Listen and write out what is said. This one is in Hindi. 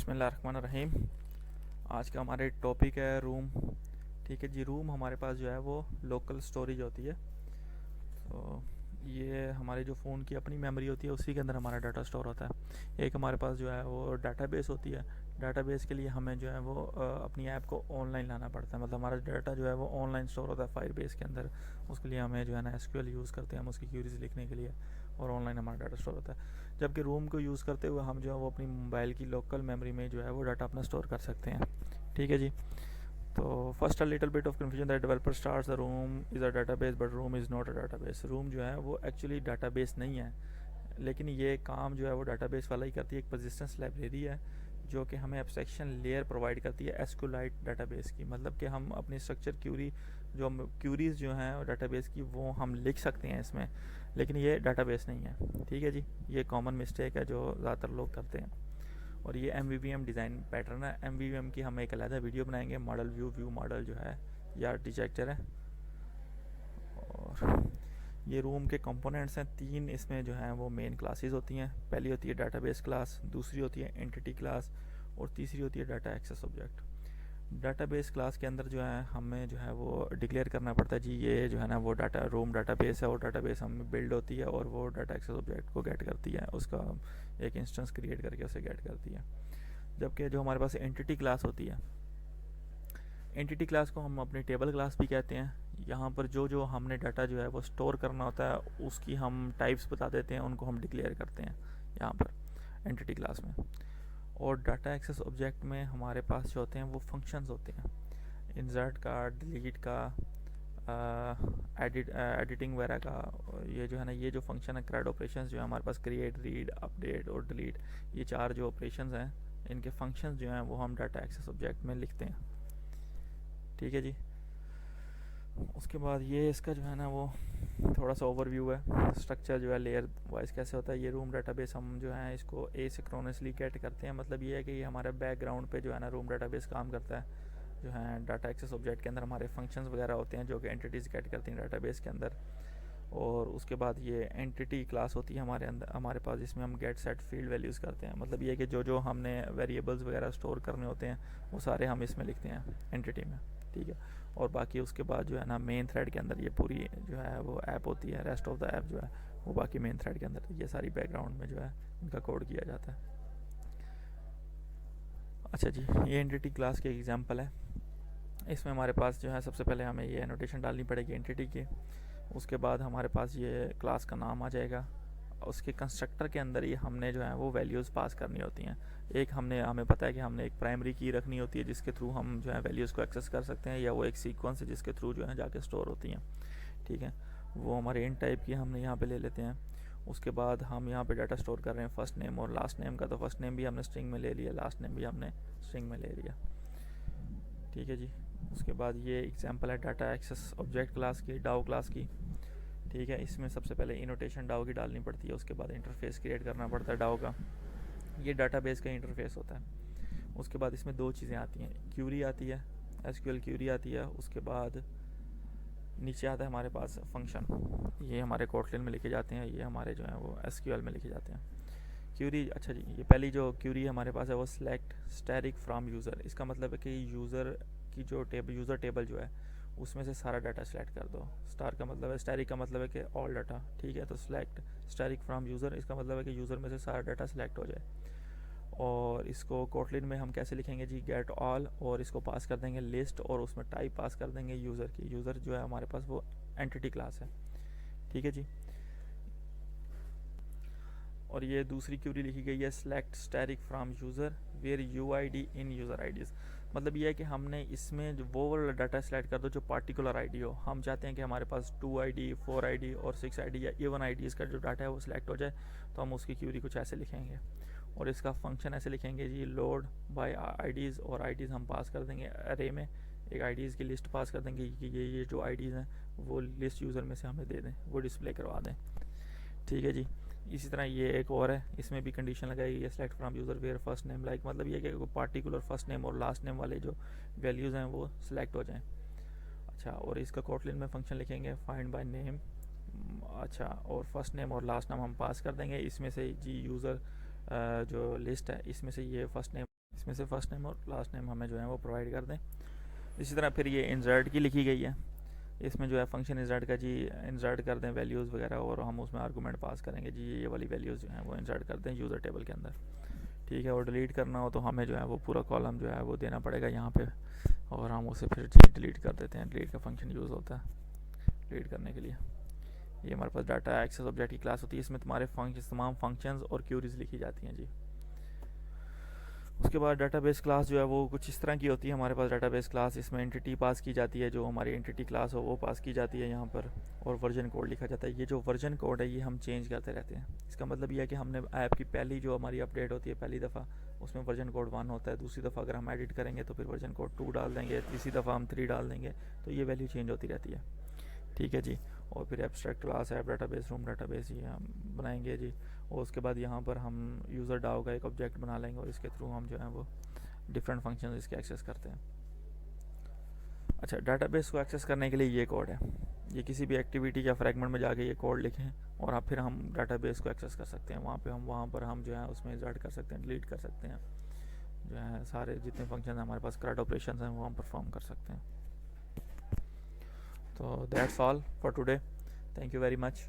बिस्मिल्लाहिर्रहमानिर्रहीम। आज का हमारे टॉपिक है रूम। ठीक है जी। रूम हमारे पास जो है वो लोकल स्टोरेज होती है। तो ये हमारे जो फ़ोन की अपनी मेमोरी होती है उसी के अंदर हमारा डाटा स्टोर होता है। एक हमारे पास जो है वो डाटाबेस होती है। डाटाबेस के लिए हमें जो है वो अपनी ऐप को ऑनलाइन लाना पड़ता है। मतलब हमारा डाटा जो है वो ऑनलाइन स्टोर होता है फायरबेस के अंदर। उसके लिए हमें जो है ना एसक्यूएल यूज़ करते हैं हम उसकी क्यूरीज लिखने के लिए, और ऑनलाइन हमारा डाटा स्टोर होता है। जबकि रूम को यूज़ करते हुए हम जो है वो अपनी मोबाइल की लोकल मेमोरी में जो है वो डाटा अपना स्टोर कर सकते हैं। ठीक है जी। तो first a little bit of confusion that developer starts the room is a database but room is not a database. Room जो है वो एक्चुअली डाटाबेस नहीं है, लेकिन ये काम जो है वो डाटाबेस वाला ही करती है। एक परसिस्टेंस लाइब्रेरी है जो कि हमें एब्स्ट्रैक्शन लेयर प्रोवाइड करती है एसक्यूलाइट डाटाबेस की। मतलब कि हम अपनी स्ट्रक्चर क्यूरी जो हम क्यूरीज जो हैं डाटाबेस की वो हम लिख सकते हैं इसमें, लेकिन ये डाटाबेस नहीं है। ठीक है जी। ये कॉमन मिस्टेक है जो ज़्यादातर लोग करते हैं। और ये एम डिज़ाइन पैटर्न है। एम की हम एक अलग वीडियो बनाएंगे। मॉडल व्यू मॉडल जो है या आर्किटेक्चर है। और ये रूम के कंपोनेंट्स हैं तीन। इसमें जो है वो मेन क्लासेस होती हैं। पहली होती है डाटाबेस क्लास, दूसरी होती है एंटिटी क्लास, और तीसरी होती है data access object. Database class के अंदर जो है हमें जो है वो डिक्लेयर करना पड़ता है जी ये जो है ना वो डाटा रूम डाटाबेस है, और डाटाबेस हमें बिल्ड होती है और वो डाटा एक्सेस ऑब्जेक्ट को गेट करती है, उसका एक इंस्टेंस क्रिएट करके उसे गेट करती है। जबकि जो हमारे पास एंटिटी क्लास होती है, एंटिटी क्लास को हम अपनी टेबल क्लास भी कहते हैं। यहाँ पर जो जो हमने डाटा जो है वो स्टोर करना होता है उसकी हम टाइप्स बता देते हैं, उनको हम डिक्लेयर करते हैं यहाँ पर एंटिटी क्लास में। और डाटा एक्सेस ऑब्जेक्ट में हमारे पास जो होते हैं वो फंक्शंस होते हैं। इंसर्ट का, डिलीट का, एडिटिंग वगैरह का। ये जो है ना ये जो फंक्शन है CRUD ऑपरेशंस जो है हमारे पास क्रिएट, रीड, अपडेट और डिलीट, ये चार जो ऑपरेशंस हैं इनके फंक्शंस जो हैं वो हम डाटा एक्सेस ऑब्जेक्ट में लिखते हैं। ठीक है जी। उसके बाद ये इसका जो है ना वो थोड़ा सा ओवरव्यू है। स्ट्रक्चर जो है लेयर वाइज कैसे होता है। ये रूम डाटाबेस हम जो है इसको एसिंक्रोनसली गेट करते हैं। मतलब ये है कि ये हमारे बैकग्राउंड पे जो है ना रूम डाटाबेस काम करता है। जो है डाटा एक्सेस ऑब्जेक्ट के अंदर हमारे फंक्शंस वगैरह होते हैं जो कि एंटिटीज़ गेट करती हैं डाटाबेस के अंदर। और उसके बाद ये एंटिटी क्लास होती है हमारे अंदर हमारे पास, जिसमें हम गेट सेट फील्ड वैल्यूज़ करते हैं। मतलब ये है कि जो जो हमने वेरिएबल्स वगैरह स्टोर करने होते हैं वो सारे हम इसमें लिखते हैं एंटिटी में। ठीक है। और बाकी उसके बाद जो है ना मेन थ्रेड के अंदर ये पूरी जो है वो ऐप होती है। रेस्ट ऑफ द ऐप जो है वो बाकी मेन थ्रेड के अंदर ये सारी बैकग्राउंड में जो है इनका कोड किया जाता है। अच्छा जी, ये एंटिटी क्लास की एग्जांपल है। इसमें हमारे पास जो है सबसे पहले हमें ये एनोटेशन डालनी पड़ेगी एंटिटी की। उसके बाद हमारे पास ये क्लास का नाम आ जाएगा। उसके कंस्ट्रक्टर के अंदर ही हमने जो है वो वैल्यूज़ पास करनी होती हैं। एक हमें पता है कि हमने एक प्राइमरी की रखनी होती है जिसके थ्रू हम जो है वैल्यूज़ को एक्सेस कर सकते हैं, या वो एक सीक्वेंस है जिसके थ्रू जो है जाके स्टोर होती हैं। ठीक है। वो हमारे इन टाइप की हमने यहाँ पे ले लेते हैं। उसके बाद हम यहाँ पे डाटा स्टोर कर रहे हैं फर्स्ट नेम और लास्ट नेम का। तो फर्स्ट नेम भी हमने स्ट्रिंग में ले लिया, लास्ट नेम भी हमने स्ट्रिंग में ले लिया। ठीक है जी। उसके बाद ये एग्जांपल है डाटा एक्सेस ऑब्जेक्ट क्लास की, डाउ क्लास की। ठीक है। इसमें सबसे पहले इनोटेशन डाउ की डालनी पड़ती है। उसके बाद इंटरफेस क्रिएट करना पड़ता है डाउ का। ये डाटाबेस का इंटरफेस होता है। उसके बाद इसमें दो चीज़ें आती हैं, क्यूरी आती है, एसक्यूएल क्यूरी आती है। उसके बाद नीचे आता है हमारे पास फंक्शन। ये हमारे कोटलिन में लिखे जाते हैं, ये हमारे जो है वो एसक्यूएल में लिखे जाते हैं। क्यूरी, अच्छा जी, ये पहली जो क्यूरी हमारे पास है वो सिलेक्ट स्टैटिक फ्रॉम यूज़र। इसका मतलब है कि यूज़र की जो यूज़र टेबल जो है उसमें से सारा डाटा सेलेक्ट कर दो। स्टार का मतलब है, स्टैटिक का मतलब है कि ऑल डाटा। ठीक है। तो सिलेक्ट स्टैटिक फ्रॉम यूज़र, इसका मतलब है कि यूज़र में से सारा डाटा सेलेक्ट हो जाए। और इसको कोटलिन में हम कैसे लिखेंगे जी, गेट ऑल, और इसको पास कर देंगे लिस्ट, और उसमें टाइप पास कर देंगे यूज़र की। यूज़र जो है हमारे पास वो एंटिटी क्लास है। ठीक है जी। और ये दूसरी क्यूरी लिखी गई है select static from user where UID in user IDs. मतलब ये है कि हमने इसमें जो वो वाला डाटा सेलेक्ट कर दो जो पार्टिकुलर आईडी हो। हम चाहते हैं कि हमारे पास 2 आईडी, 4 आईडी और 6 आईडी या इवन आईडीज़ का जो डाटा है वो सिलेक्ट हो जाए। तो हम उसकी क्यूरी कुछ ऐसे लिखेंगे, और इसका फंक्शन ऐसे लिखेंगे जी, लोड बाय आईडीज़। और आईडीज़ हम पास कर देंगे अरे में, एक आईडीज़ की लिस्ट पास कर देंगे कि ये जो आईडीज़ हैं वो लिस्ट यूज़र में से हमें दे दें, वो डिस्प्ले करवा दें। ठीक है जी। इसी तरह ये एक और है, इसमें भी कंडीशन लगाई गई है select from user where first name like. मतलब ये कि पार्टिकुलर फर्स्ट नेम और लास्ट नेम वाले जो वैल्यूज़ हैं वो सिलेक्ट हो जाएं। अच्छा, और इसका कोटलिन में फंक्शन लिखेंगे फाइंड बाय नेम। अच्छा, और फर्स्ट नेम और लास्ट नेम हम पास कर देंगे। इसमें से जी यूज़र जो लिस्ट है इसमें से ये फर्स्ट नेम, इसमें से फर्स्ट नेम और लास्ट नेम हमें जो है वो प्रोवाइड कर दें। इसी तरह फिर ये इंसर्ट की लिखी गई है, इसमें जो है फंक्शन इंसर्ट का जी इंसर्ट कर दें वैल्यूज़ वगैरह, और हम उसमें आर्गूमेंट पास करेंगे जी ये वाली वैल्यूज़ जो हैं वो इंसर्ट कर दें यूज़र टेबल के अंदर, ठीक है। और डिलीट करना हो तो हमें जो है वो पूरा कॉलम जो है वो देना पड़ेगा यहाँ पे, और हम उसे फिर डिलीट कर देते हैं। डिलीट का फंक्शन यूज़ होता है डिलीट करने के लिए। ये हमारे पास डाटा एक्सेस ऑब्जेक्ट की क्लास होती है, इसमें तुम्हारे तमाम फंक्शंस और क्यूरीज लिखी जाती हैं जी। उसके बाद डाटाबेस क्लास जो है वो कुछ इस तरह की होती है हमारे पास। डाटाबेस क्लास इसमें एंटिटी पास की जाती है, जो हमारी एंटिटी क्लास हो वो पास की जाती है यहाँ पर, और वर्जन कोड लिखा जाता है। ये जो वर्जन कोड है ये हम चेंज करते रहते हैं। इसका मतलब ये है कि हमने ऐप की पहली जो हमारी अपडेट होती है पहली दफ़ा, उसमें वर्जन कोड 1 होता है, दूसरी दफ़ा अगर हम एडिट करेंगे तो फिर वर्जन कोड 2 डाल देंगे, तीसरी दफ़ा हम 3 डाल देंगे, तो ये वैल्यू चेंज होती रहती है, ठीक है जी। और फिर abstract class app database room database ये हम बनाएंगे जी। और उसके बाद यहाँ पर हम यूज़र डाओ का एक ऑब्जेक्ट बना लेंगे, और इसके थ्रू हम जो है वो डिफरेंट फंक्शन इसके एक्सेस करते हैं। अच्छा, डाटाबेस को एक्सेस करने के लिए ये कोड है, ये किसी भी एक्टिविटी या फ्रैगमेंट में जाके ये कोड लिखें और आप फिर हम डाटाबेस को एक्सेस कर सकते हैं। वहाँ पर हम जो है उसमें इंसर्ट कर सकते हैं, डिलीट कर सकते हैं, जो है सारे जितने फंक्शन हमारे पास करंट ऑपरेशन हैं वो हम परफॉर्म कर सकते हैं। तो that's all for today, thank you very much.